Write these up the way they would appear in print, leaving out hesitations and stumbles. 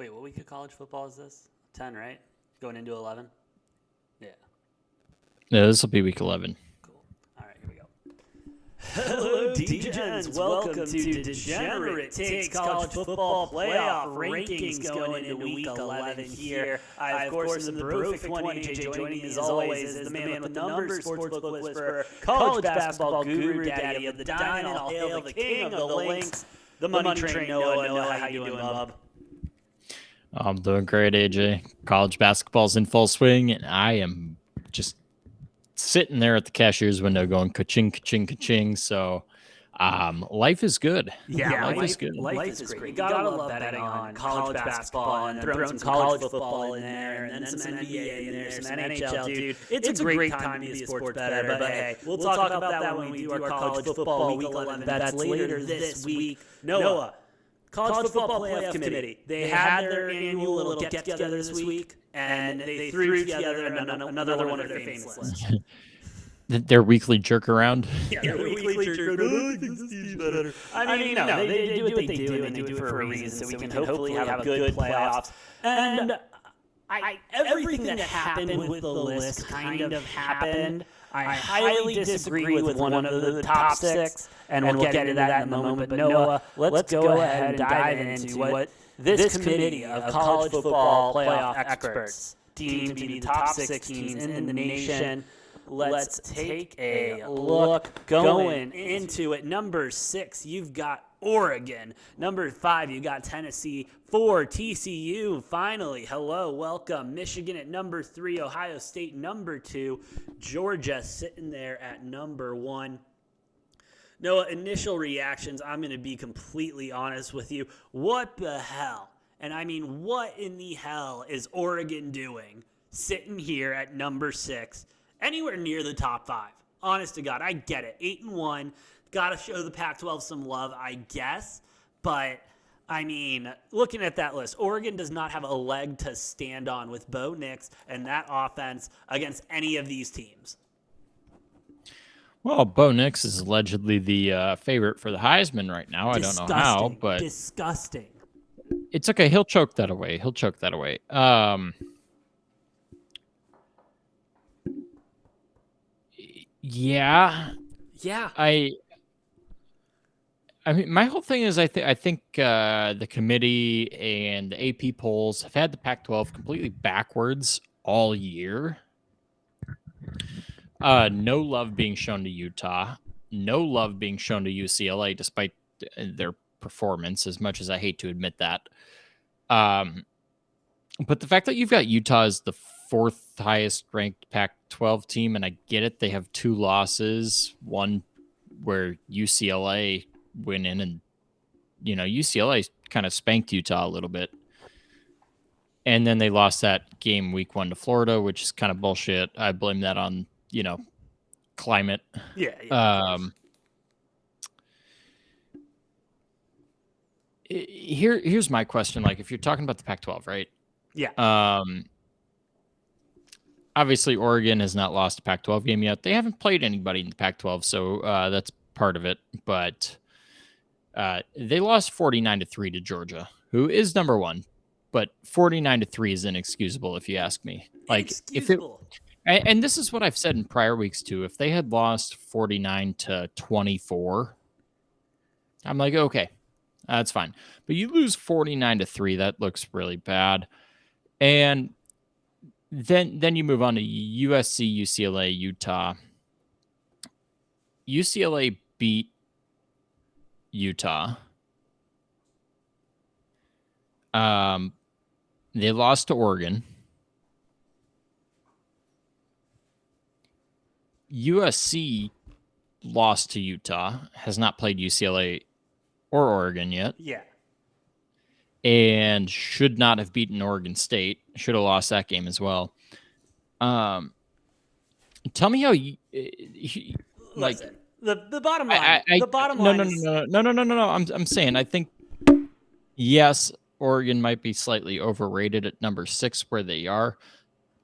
Wait, what week of college football is this? 10, right? Going into 11? Yeah. Yeah, this will be week 11. Cool. All right, here we go. Hello, Degens. Welcome to Degenerate Takes College Football Playoff Rankings going into week 11 here. I, of course, am the Brofect1 and joining me as always is the man with the numbers, sportsbook whisperer, college basketball guru, daddy of the dine, and all hail the king of the links, the money train. Noah, how you doing, bub? I'm doing great, AJ. College basketball's in full swing, and I am just sitting there at the cashier's window going ka-ching, ka-ching, ka-ching. So life is good. Yeah, life is good. Life is great. You gotta love betting on college basketball and throwing some college football in there, and then some NBA in there, some NHL, dude. It's a great time to be a sports bettor, but hey, we'll talk about that when we do our college football week 11 bets later this week. Noah, College Football Playoff Committee. They had their annual little get-together this week, and they threw together another one of their famous lists. Their weekly jerk around. Yeah, their weekly jerk around. I mean, no, they do what they do, and they do it for a reason, so we can hopefully have a good playoffs. And everything that happened with the list kind of happened. I highly disagree with one of the top six, and we'll get into that in a moment. But Noah, let's go ahead and dive into what this committee of college football playoff experts deemed to be the top six teams in the nation. Let's take a look. Going into it, number 6, you've got Oregon. Number 5, you got Tennessee. 4, TCU. Finally, hello, welcome. Michigan at number 3, Ohio State number 2, Georgia sitting there at number 1. Noah, initial reactions, I'm going to be completely honest with you. What the hell? And I mean, what in the hell is Oregon doing sitting here at number 6? Anywhere near the top 5. Honest to God, I get it. 8-1. Got to show the Pac-12 some love, I guess. But, I mean, looking at that list, Oregon does not have a leg to stand on with Bo Nix and that offense against any of these teams. Well, Bo Nix is allegedly the favorite for the Heisman right now. I don't know how, but... Disgusting. It's okay. He'll choke that away. Yeah. I mean, my whole thing is I think the committee and the AP polls have had the Pac-12 completely backwards all year. No love being shown to Utah. No love being shown to UCLA, despite their performance, as much as I hate to admit that. But the fact that you've got Utah as the 4th highest ranked Pac-12 team, and I get it, they have 2 losses, one where UCLA went in and, UCLA kind of spanked Utah a little bit. And then they lost that game week 1 to Florida, which is kind of bullshit. I blame that on, climate. Yeah. Here's my question. Like, if you're talking about the Pac-12, right? Yeah. Obviously, Oregon has not lost a Pac-12 game yet. They haven't played anybody in the Pac-12, so that's part of it. But they lost 49-3 to Georgia, who is number 1. But 49-3 is inexcusable, if you ask me. Like, and this is what I've said in prior weeks too. If they had lost 49-24, I'm like, okay, that's fine. But you lose 49-3, that looks really bad. And then you move on to USC, UCLA, Utah. UCLA beat Utah. They lost to Oregon. USC lost to Utah, has not played UCLA or Oregon yet. Yeah. And should not have beaten Oregon State. Should have lost that game as well. Tell me how you like. Listen, the bottom line. No. I'm saying I think yes, Oregon might be slightly overrated at number 6 where they are,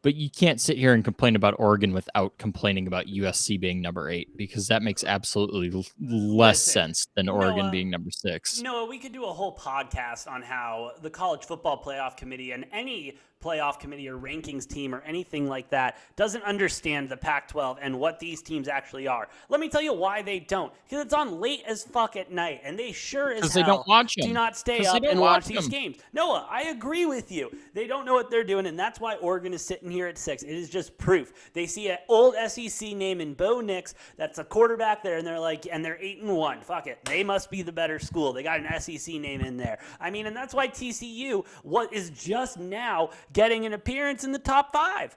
But you can't sit here and complain about Oregon without complaining about USC being number 8, because that makes absolutely less sense than Oregon being number 6. Noah, we could do a whole podcast on how the College Football Playoff Committee and any playoff committee or rankings team or anything like that doesn't understand the Pac-12 and what these teams actually are. Let me tell you why they don't. Because it's on late as fuck at night, and they sure as hell don't watch them. do not stay up and watch these games. Noah, I agree with you. They don't know what they're doing, and that's why Oregon is sitting here at 6. It is just proof. They see an old SEC name in Bo Nix that's a quarterback there, and they're like, and they're 8-1. Fuck it. They must be the better school. They got an SEC name in there. I mean, and that's why TCU is just now getting an appearance in the top 5.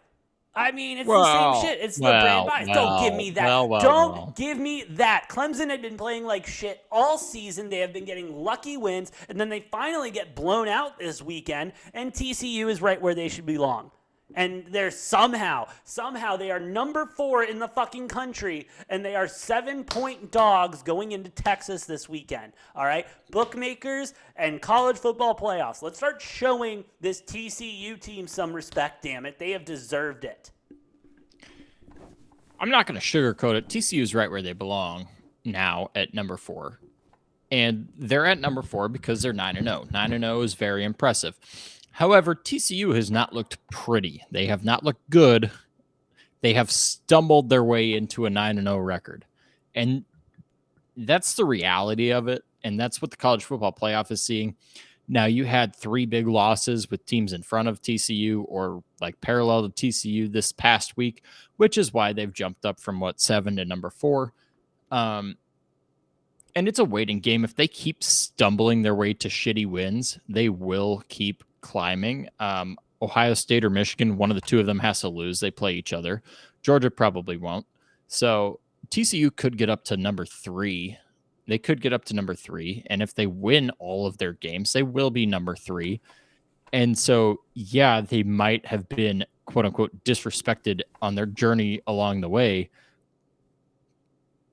I mean, it's the same shit. It's the brand bias. Don't give me that. Don't give me that. Clemson had been playing like shit all season. They have been getting lucky wins, and then they finally get blown out this weekend, and TCU is right where they should belong. And they're somehow they are number 4 in the fucking country, and they are 7-point dogs going into Texas this weekend. All right? Bookmakers and college football playoffs. Let's start showing this TCU team some respect, damn it. They have deserved it. I'm not going to sugarcoat it. TCU is right where they belong now at number 4. And they're at number 4 because they're 9-0. 9-0 is very impressive. However, TCU has not looked pretty. They have not looked good. They have stumbled their way into a 9-0 record. And that's the reality of it. And that's what the college football playoff is seeing. Now, you had 3 big losses with teams in front of TCU or like parallel to TCU this past week, which is why they've jumped up from 7 to number 4. And it's a waiting game. If they keep stumbling their way to shitty wins, they will keep climbing. Ohio State or Michigan, one of the two of them has to lose. They play each other. Georgia probably won't. So TCU could get up to number 3. They could get up to number 3. And if they win all of their games, they will be number 3. And so, yeah, they might have been, quote unquote, disrespected on their journey along the way.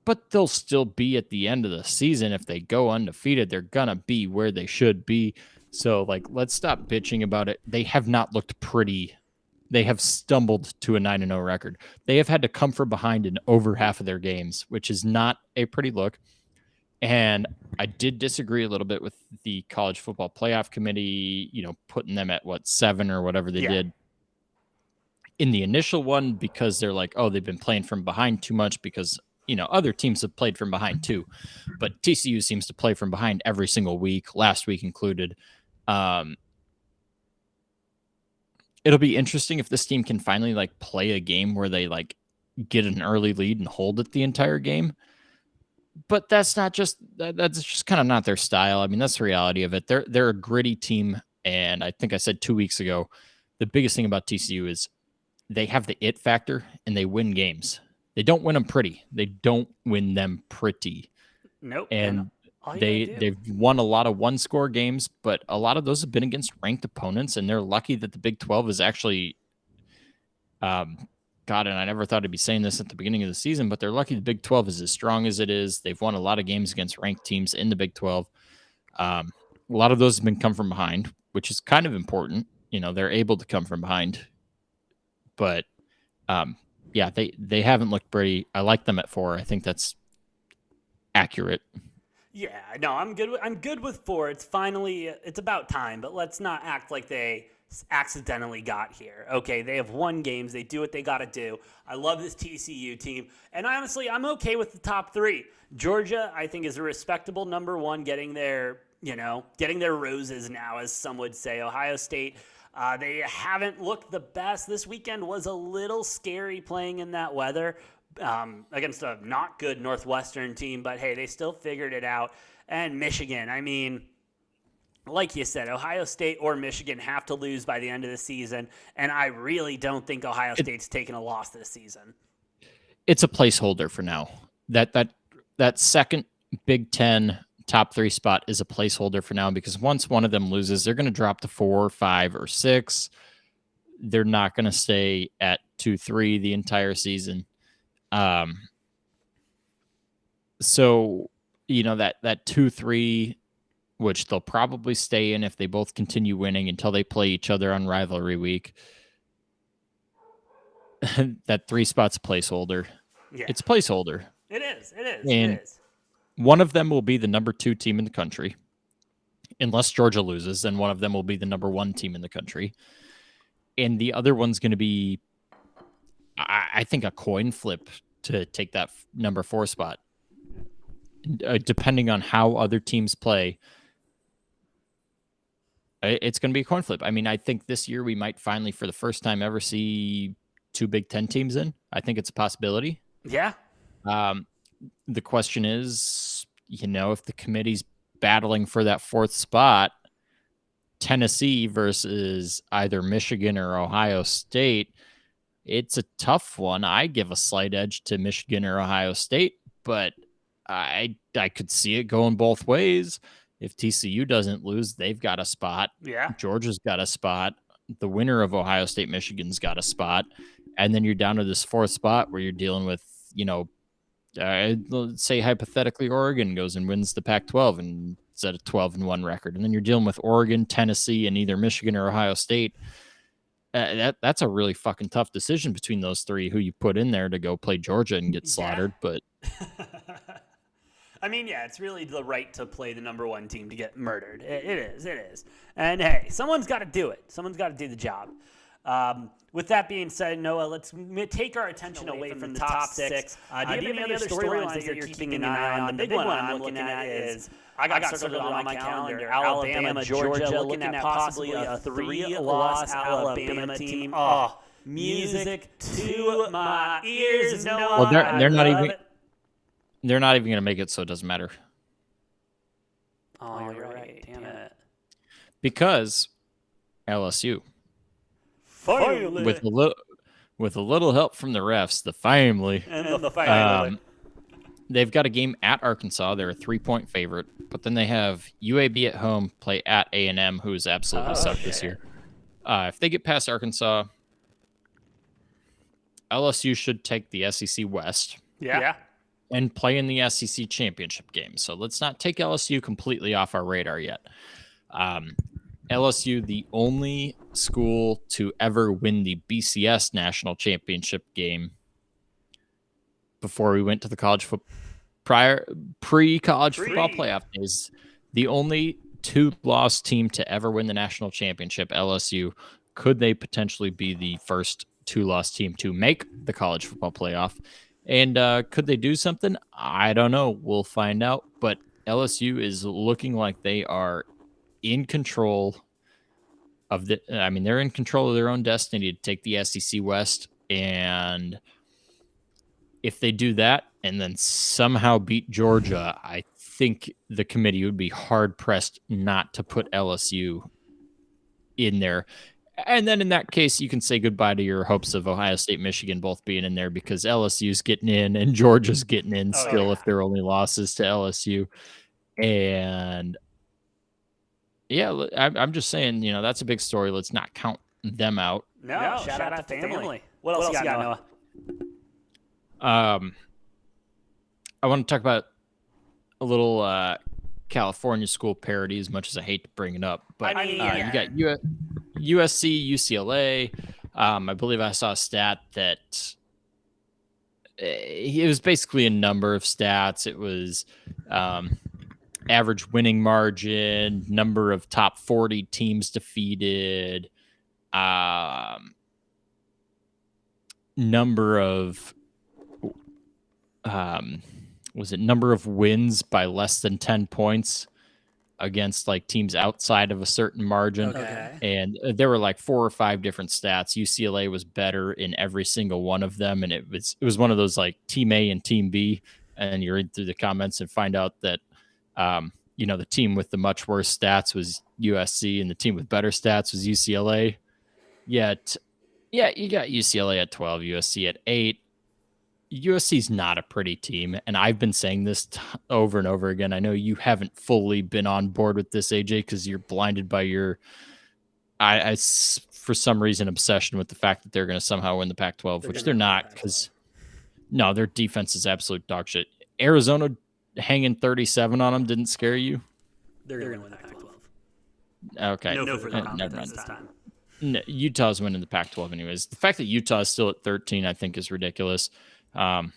But they'll still be at the end of the season. If they go undefeated, they're going to be where they should be. So, let's stop bitching about it. They have not looked pretty. They have stumbled to a 9-0 record. They have had to come from behind in over half of their games, which is not a pretty look. And I did disagree a little bit with the College Football Playoff Committee, putting them at 7 or whatever they did in the initial one, because they're like, oh, they've been playing from behind too much because other teams have played from behind too. But TCU seems to play from behind every single week, last week included. It'll be interesting if this team can finally play a game where they get an early lead and hold it the entire game. But that's just kind of not their style. I mean, that's the reality of it. They're a gritty team, and I think I said 2 weeks ago, the biggest thing about TCU is they have the it factor and they win games. They don't win them pretty. They don't win them pretty. Nope. And they've won a lot of one-score games, but a lot of those have been against ranked opponents, and they're lucky that the Big 12 is actually God, and I never thought I'd be saying this at the beginning of the season, but they're lucky the Big 12 is as strong as it is. They've won a lot of games against ranked teams in the Big 12. A lot of those have been come from behind, which is kind of important. They're able to come from behind. But, yeah, they haven't looked pretty. I like them at 4. I think accurate. Yeah, no, I'm good with 4. It's about time, but let's not act like they accidentally got here. Okay, they have won games. They do what they got to do. I love this TCU team. And honestly, I'm okay with the top 3. Georgia, I think, is a respectable number 1, getting their roses now, as some would say. Ohio State, they haven't looked the best. This weekend was a little scary playing in that weather against a not good Northwestern team, but hey, they still figured it out. And Michigan, I mean, like you said, Ohio State or Michigan have to lose by the end of the season, and I really don't think Ohio State's taken a loss this season. It's a placeholder for now. That second Big 10 top 3 spot is a placeholder for now, because once one of them loses, they're going to drop to 4, 5, or 6. They're not going to stay at 2-3 the entire season. So, that 2-3, which they'll probably stay in if they both continue winning until they play each other on rivalry week. that 3 spot's a placeholder. Yeah. It's a placeholder. It is. And one of them will be the number 2 team in the country. Unless Georgia loses, then one of them will be the number 1 team in the country. And the other one's going to be, I think, a coin flip to take that number 4 spot. Depending on how other teams play, it's going to be a coin flip. I mean, I think this year we might finally, for the first time ever, see 2 Big Ten teams in. I think it's a possibility. Yeah. The question is, if the committee's battling for that 4th spot, Tennessee versus either Michigan or Ohio State, it's a tough one. I give a slight edge to Michigan or Ohio State, but I could see it going both ways. If TCU doesn't lose, they've got a spot. Yeah. Georgia's got a spot. The winner of Ohio State, Michigan's got a spot. And then you're down to this 4th spot where you're dealing with, let's say hypothetically Oregon goes and wins the Pac-12 and it's at a 12-1 record. And then you're dealing with Oregon, Tennessee, and either Michigan or Ohio State. That's a really fucking tough decision between those 3 who you put in there to go play Georgia and get slaughtered. But I mean, yeah, it's really the right to play the number 1 team to get murdered. It is. And hey, someone's got to do it. Someone's got to do the job. With that being said, Noah, let's take our attention away from the top 6. Do you have any other storylines that you're keeping an eye on? The big one I'm looking at is, I got circled on my calendar, Alabama, Georgia, looking at possibly a 3-loss Alabama team. Oh, music to my ears, Noah. Well, they're not even... They're not even going to make it, so it doesn't matter. Oh, you're right. Damn it. Because LSU, finally, with a little help from the refs, the family, they've got a game at Arkansas. They're a 3-point favorite, but then they have UAB at home, play at A&M, who is absolutely sucked this year. If they get past Arkansas, LSU should take the SEC West. Yeah. And play in the SEC championship game. So let's not take LSU completely off our radar yet. LSU, the only school to ever win the BCS national championship game before we went to the pre-college football playoff days. The only 2-loss team to ever win the national championship, LSU. Could they potentially be the first 2-loss team to make the college football playoff? And could they do something? I don't know. We'll find out. But LSU is looking like they are in control of they're in control of their own destiny to take the SEC West. And if they do that and then somehow beat Georgia, I think the committee would be hard pressed not to put LSU in there. And then in that case, you can say goodbye to your hopes of Ohio State, Michigan both being in there because LSU's getting in and Georgia's getting in still if they're only losses to LSU. And yeah, I'm just saying, that's a big story. Let's not count them out. No, shout out to family. What else you got, Noah? I want to talk about a little California school parody, as much as I hate to bring it up. But you got USC, UCLA. I believe I saw a stat that it was basically a number of stats. It was average winning margin, number of top 40 teams defeated, number of number of wins by less than 10 points against like teams outside of a certain margin. Okay. And there were like 4 or 5 different stats. UCLA was better in every single one of them. And it was one of those like team A and team B. And you read through the comments and find out that, the team with the much worse stats was USC and the team with better stats was UCLA. Yet, you got UCLA at 12, USC at 8. USC's not a pretty team, and I've been saying this over and over again. I know you haven't fully been on board with this, AJ, because you're blinded by your, for some reason, obsession with the fact that they're going to somehow win the Pac-12, which they're not, because, no, their defense is absolute dog shit. Arizona hanging 37 on them didn't scare you? They're going to win the Pac-12. Okay. No further comments this time. No, Utah's winning the Pac-12 anyways. The fact that Utah is still at 13, I think, is ridiculous. I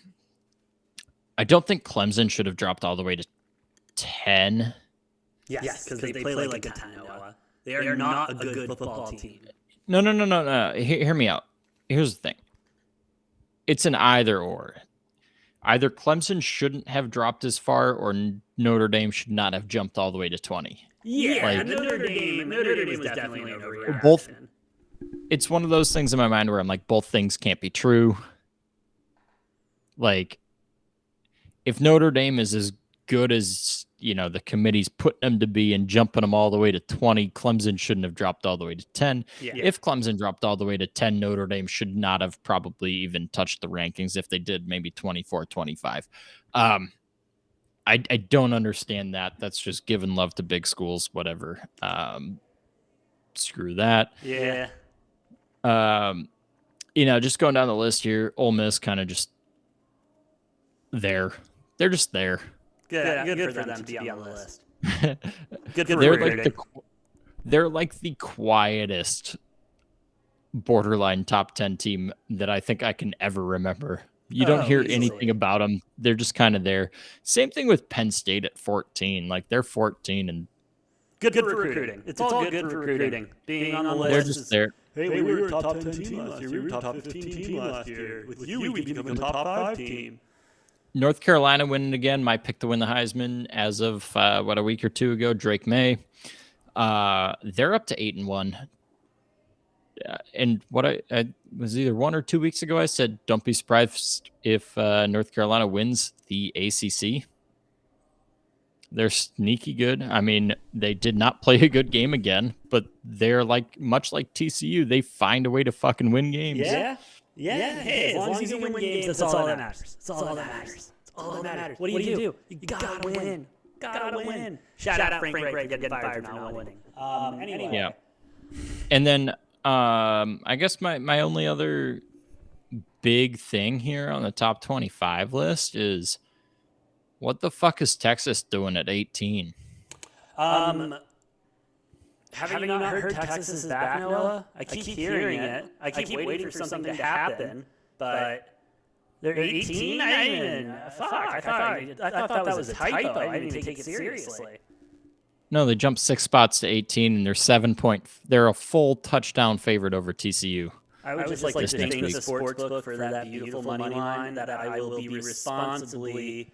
don't think Clemson should have dropped all the way to 10. Yes, because they play like a 10, Noah. They are not a good football team. No. Hear me out. Here's the thing. It's an either or. Either Clemson shouldn't have dropped as far, or Notre Dame should not have jumped all the way to 20. Yeah, like, Notre Dame was definitely an overreaction. Both. It's one of those things in my mind where I'm like, both things can't be true. Like, if Notre Dame is as good as, the committee's putting them to be and jumping them all the way to 20, Clemson shouldn't have dropped all the way to 10. Yeah. If Clemson dropped all the way to 10, Notre Dame should not have probably even touched the rankings. If they did, maybe 24, 25. I don't understand that. That's just giving love to big schools, whatever. Screw that. Yeah. Just going down the list here, Ole Miss kind of just there. They're just there. Good for them to be on the list. Good for they're like the quietest borderline top 10 team that I think I can ever remember. You don't hear anything about them. They're just kind of there. Same thing with Penn State at 14. Like, they're 14 and good for recruiting. It's all good for recruiting. Being on the list. They're just there. Hey, we were a top 10 team last year. We were a top 15 team last year. With you, we become a top 5 team. North Carolina winning again. My pick to win the Heisman as of, a week or two ago, Drake May. They're up to 8-1. And what I was either 1 or 2 weeks ago, I said, don't be surprised if North Carolina wins the ACC. They're sneaky good. I mean, they did not play a good game again, but they're much like TCU. They find a way to fucking win games. Yeah. Hey, as long as you can win games, that's all that matters. That's all that matters. What do you do? You gotta win. Gotta win. Shout out Frank Ray for getting fired for not winning. Anyway. Yeah. And then I guess my only other big thing here on the top 25 list is, what the fuck is Texas doing at 18? Have you not heard Texas is back, Noah? I keep hearing it. I keep waiting for something to happen, but they're 18? I thought that was a typo. I didn't even take it seriously. No, they jumped 6 spots to 18, and they're a full touchdown favorite over TCU. I would just like to thank the sportsbook for that beautiful money line that I will be responsibly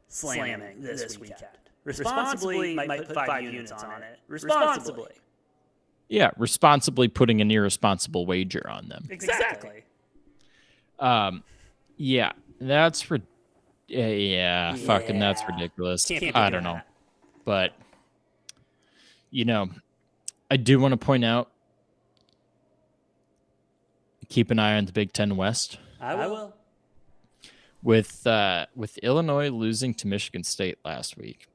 slamming this weekend. Responsibly might put 5 units on it. Responsibly. Yeah, responsibly putting an irresponsible wager on them. Exactly. Yeah, that's fucking that's ridiculous. I don't know. But, I do want to point out, keep an eye on the Big Ten West. I will. With Illinois losing to Michigan State last week,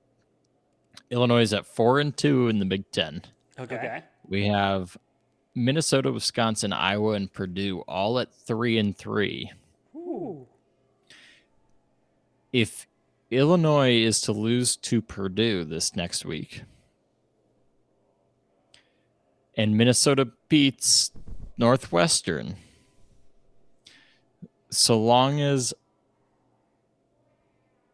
Illinois is at 4-2 in the Big Ten. Okay. We have Minnesota, Wisconsin, Iowa, and Purdue all at 3-3. Ooh. If Illinois is to lose to Purdue this next week, and Minnesota beats Northwestern, so long as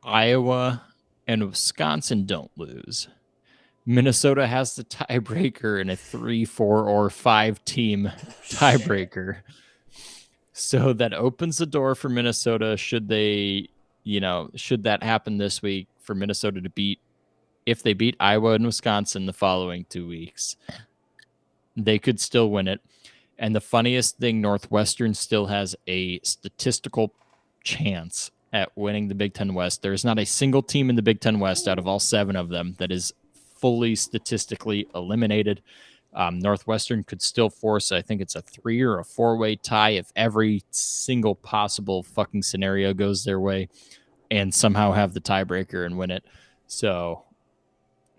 Iowa and Wisconsin don't lose, Minnesota has the tiebreaker in a 3, 4, or 5 team tiebreaker. So that opens the door for Minnesota should that happen this week, for Minnesota to if they beat Iowa and Wisconsin the following 2 weeks, they could still win it. And the funniest thing, Northwestern still has a statistical chance at winning the Big Ten West. There's not a single team in the Big Ten West out of all 7 of them that is fully statistically eliminated. Northwestern could still force, I think it's a 3 or a 4-way tie if every single possible fucking scenario goes their way, and somehow have the tiebreaker and win it. So,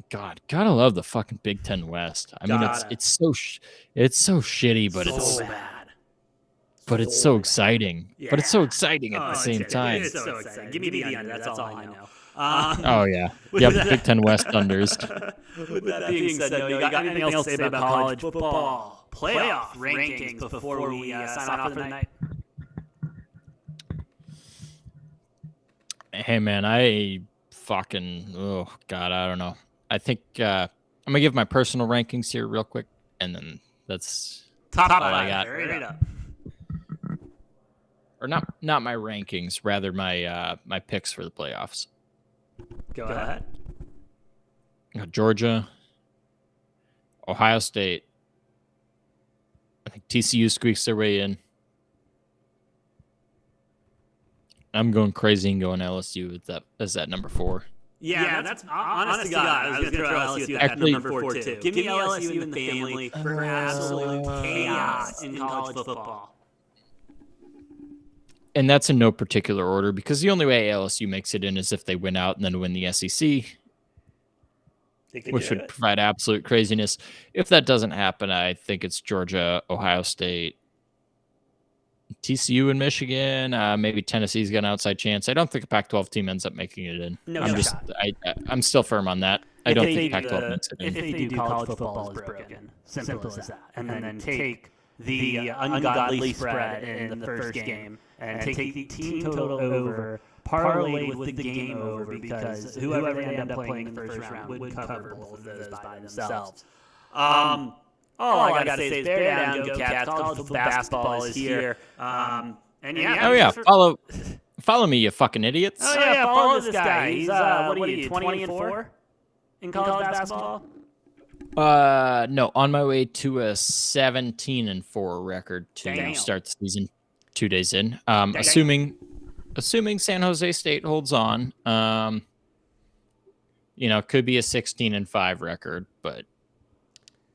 God, gotta love the fucking Big Ten West. I mean, it's so shitty, but it's bad. But it's so exciting. Yeah. But it's so exciting at the same time. It's so exciting. Give me the under. That's all I know. Oh, yeah. Yep, Big Ten West unders. With that being said, no, you got anything else to say about college football? playoff rankings before we sign off for the night. Hey, man, I don't know. I think I'm going to give my personal rankings here real quick, and then that's Top all 5. I got. Straight up. Or not my rankings, rather my my picks for the playoffs. Go ahead. Georgia, Ohio State. I think TCU squeaks their way in. I'm going crazy and going LSU as that number 4. Yeah, that's honest to God. I was going to throw LSU at number 4 too. Give me LSU in the family for absolute chaos in college football. And that's in no particular order, because the only way LSU makes it in is if they win out and then win the SEC, which would provide absolute craziness. If that doesn't happen, I think it's Georgia, Ohio State, TCU, and Michigan. Maybe Tennessee's got an outside chance. I don't think a Pac-12 team ends up making it in. I'm still firm on that. I don't think Pac-12 makes it in. If they do, college football is broken. Simple as that. And then take the ungodly spread in the first game and take the team total over, parlay with the game over, because whoever they end up playing in the first round would cover both of those by themselves. All I got to say is bear down, go Cats. College football basketball is here. Follow me, you fucking idiots. Follow this guy. He's, what are you, 20-4 in college basketball? No, on my way to a 17-4 record to start the season 2 days in. Assuming San Jose State holds on, could be a 16-5 record, but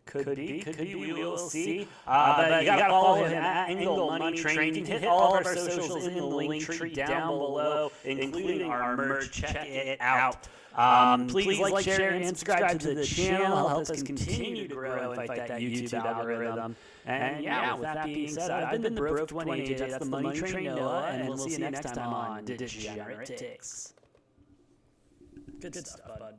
could be. We will see. But you got to follow him at Money Train. You can hit all of our socials in the link tree down below, including our merch. Check it out. Please like, share, and subscribe to the channel. Help us continue to grow and fight that YouTube algorithm. And with that being said, I've been the Brofect1 and AJ. That's the Money Train Noah, and we'll see you next time on Degenerate Takes. Good stuff, bud.